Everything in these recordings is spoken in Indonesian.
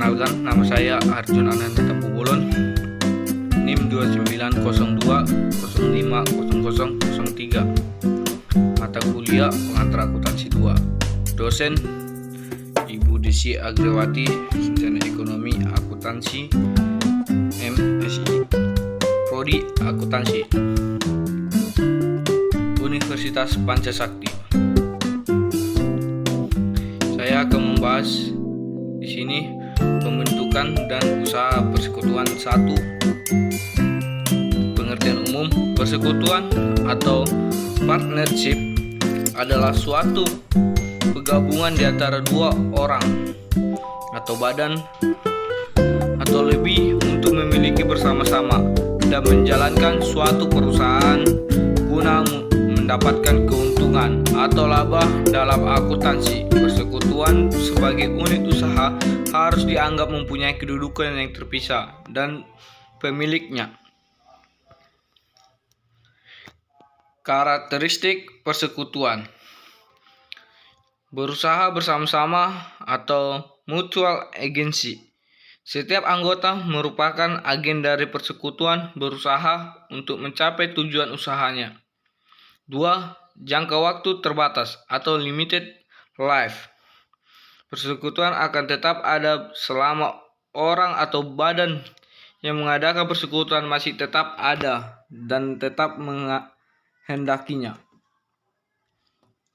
Perkenalkan, nama saya Arjun Ananda Tampubolon, NIM 2902050003. Mata kuliah pengantar akuntansi 2. Dosen Ibu Desi Agrawati, Sarjana Ekonomi Akuntansi MSI, Prodi Akuntansi, Universitas Pancasakti. Saya akan membahas di sini pembentukan dan usaha persekutuan. 1. Pengertian umum: persekutuan atau partnership adalah suatu penggabungan di antara dua orang atau badan atau lebih untuk memiliki bersama-sama dan menjalankan suatu perusahaan guna mendapatkan keuntungan atau laba. Dalam akuntansi, persekutuan sebagai unit usaha harus dianggap mempunyai kedudukan yang terpisah dan pemiliknya. Karakteristik persekutuan: berusaha bersama-sama atau mutual agency. Setiap anggota merupakan agen dari persekutuan, berusaha untuk mencapai tujuan usahanya. 2. Jangka waktu terbatas atau limited life. Persekutuan akan tetap ada selama orang atau badan yang mengadakan persekutuan masih tetap ada dan tetap menghendakinya.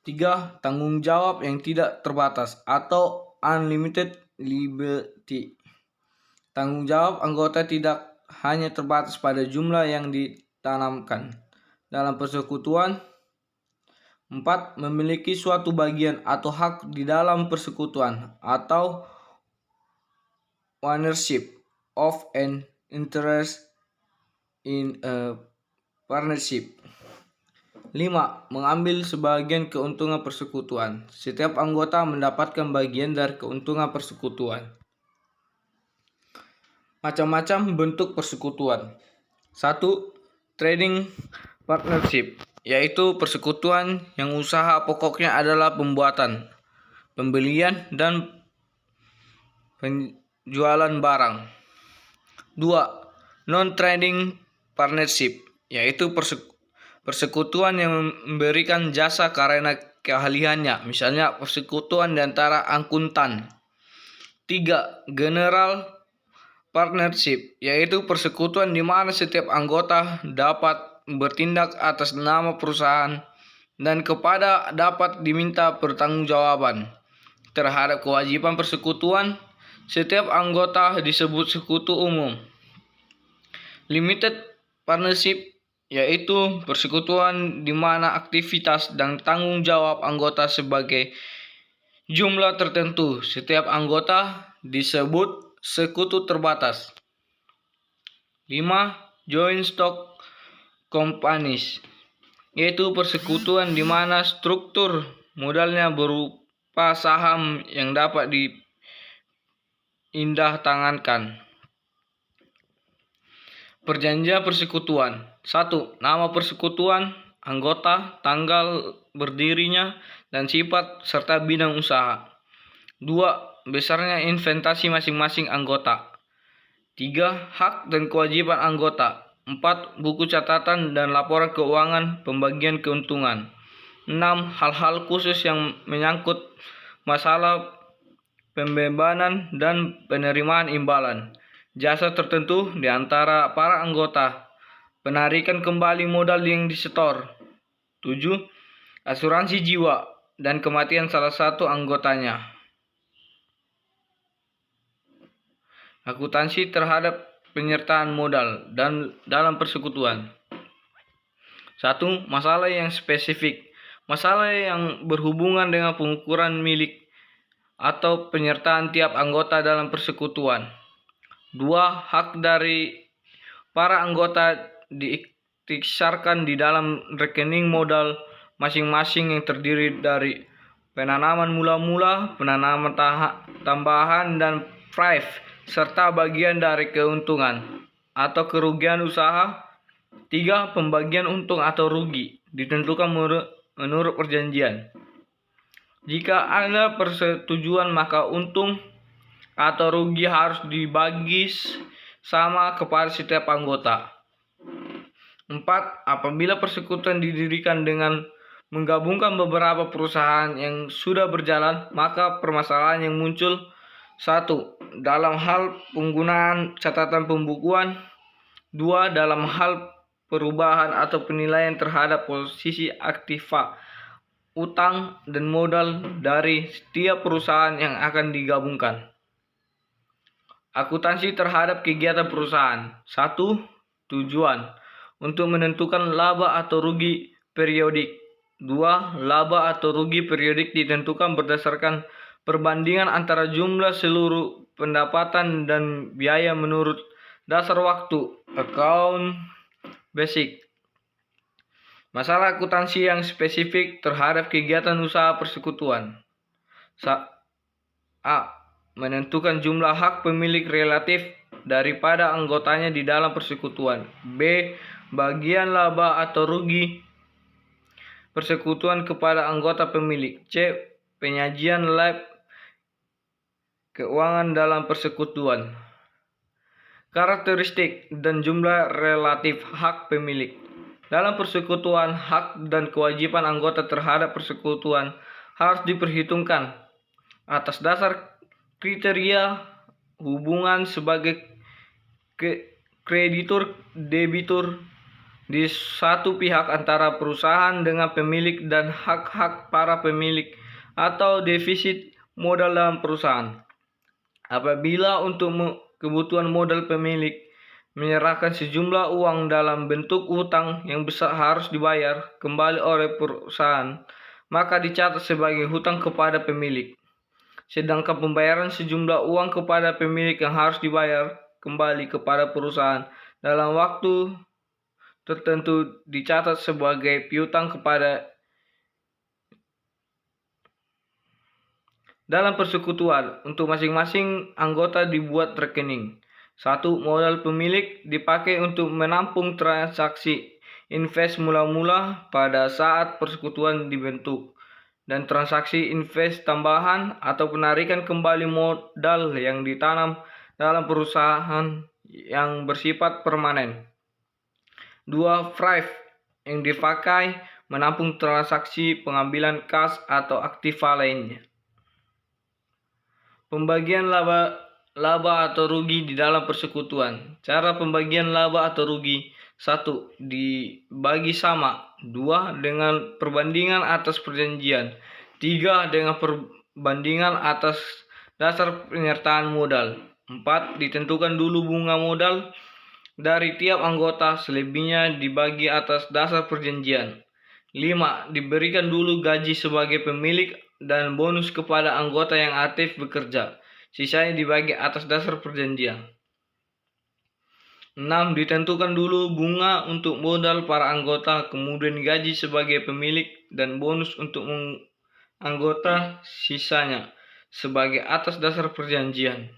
3. Tanggung jawab yang tidak terbatas atau unlimited liability. Tanggung jawab anggota tidak hanya terbatas pada jumlah yang ditanamkan dalam persekutuan. 4. Memiliki suatu bagian atau hak di dalam persekutuan atau ownership of an interest in a partnership. 5. Mengambil sebagian keuntungan persekutuan. Setiap anggota mendapatkan bagian dari keuntungan persekutuan. Macam-macam bentuk persekutuan. 1. Trading partnership, yaitu persekutuan yang usaha pokoknya adalah pembuatan, pembelian, dan penjualan barang. 2. Non-trading partnership, yaitu persekutuan yang memberikan jasa karena keahliannya, misalnya persekutuan di antara akuntan. 3. General partnership, yaitu persekutuan di mana setiap anggota dapat bertindak atas nama perusahaan dan kepada dapat diminta pertanggungjawaban terhadap kewajiban persekutuan. Setiap anggota disebut sekutu umum. Limited partnership, yaitu persekutuan di mana aktivitas dan tanggung jawab anggota sebagai jumlah tertentu. Setiap anggota disebut sekutu terbatas. 5. Joint stock companies, yaitu persekutuan di mana struktur modalnya berupa saham yang dapat diindahtangankan. Perjanjian persekutuan. 1. Nama persekutuan, anggota, tanggal berdirinya, dan sifat serta bidang usaha. 2. Besarnya investasi masing-masing anggota. 3. Hak dan kewajiban anggota. 4. Buku catatan dan laporan keuangan pembagian keuntungan. 6. Hal-hal khusus yang menyangkut masalah pembebanan dan penerimaan imbalan jasa tertentu di antara para anggota. Penarikan kembali modal yang disetor. 7. Asuransi jiwa dan kematian salah satu anggotanya. Akuntansi terhadap penyertaan modal dan dalam persekutuan. 1. Masalah yang spesifik. Masalah yang berhubungan dengan pengukuran milik atau penyertaan tiap anggota dalam persekutuan. 2. Hak dari para anggota diikhtisarkan di dalam rekening modal masing-masing yang terdiri dari penanaman mula-mula, penanaman tambahan, dan prive, serta bagian dari keuntungan atau kerugian usaha. 3. Pembagian untung atau rugi ditentukan menurut perjanjian. Jika ada persetujuan, maka untung atau rugi harus dibagi sama kepada setiap anggota. 4. Apabila persekutuan didirikan dengan menggabungkan beberapa perusahaan yang sudah berjalan, maka permasalahan yang muncul: 1. Dalam hal penggunaan catatan pembukuan. 2. Dalam hal perubahan atau penilaian terhadap posisi aktiva, utang, dan modal dari setiap perusahaan yang akan digabungkan. Akuntansi terhadap kegiatan perusahaan. 1. Tujuan: untuk menentukan laba atau rugi periodik. 2. Laba atau rugi periodik ditentukan berdasarkan perbandingan antara jumlah seluruh pendapatan dan biaya menurut dasar waktu account basic. Masalah akuntansi yang spesifik terhadap kegiatan usaha persekutuan. A. Menentukan jumlah hak pemilik relatif daripada anggotanya di dalam persekutuan. B. Bagian laba atau rugi persekutuan kepada anggota pemilik. C. Penyajian lab keuangan dalam persekutuan. Karakteristik dan jumlah relatif hak pemilik. Dalam persekutuan, hak dan kewajiban anggota terhadap persekutuan harus diperhitungkan atas dasar kriteria hubungan sebagai kreditur-debitur di satu pihak antara perusahaan dengan pemilik dan hak-hak para pemilik atau defisit modal dalam perusahaan. Apabila untuk kebutuhan modal pemilik menyerahkan sejumlah uang dalam bentuk hutang yang besar harus dibayar kembali oleh perusahaan, maka dicatat sebagai hutang kepada pemilik. Sedangkan pembayaran sejumlah uang kepada pemilik yang harus dibayar kembali kepada perusahaan dalam waktu tertentu dicatat sebagai piutang kepada. Dalam persekutuan, untuk masing-masing anggota dibuat rekening. 1. Modal pemilik dipakai untuk menampung transaksi invest mula-mula pada saat persekutuan dibentuk, dan transaksi invest tambahan atau penarikan kembali modal yang ditanam dalam perusahaan yang bersifat permanen. 2. Prive yang dipakai menampung transaksi pengambilan kas atau aktiva lainnya. Pembagian laba atau rugi di dalam persekutuan. Cara pembagian laba atau rugi: 1. Dibagi sama. 2. Dengan perbandingan atas perjanjian. 3. Dengan perbandingan atas dasar penyertaan modal. 4. Ditentukan dulu bunga modal dari tiap anggota, selebihnya dibagi atas dasar perjanjian. 5. Diberikan dulu gaji sebagai pemilik dan bonus kepada anggota yang aktif bekerja, sisanya dibagi atas dasar perjanjian. 6. Ditentukan dulu bunga untuk modal para anggota, kemudian gaji sebagai pemilik dan bonus untuk anggota, sisanya sebagai atas dasar perjanjian.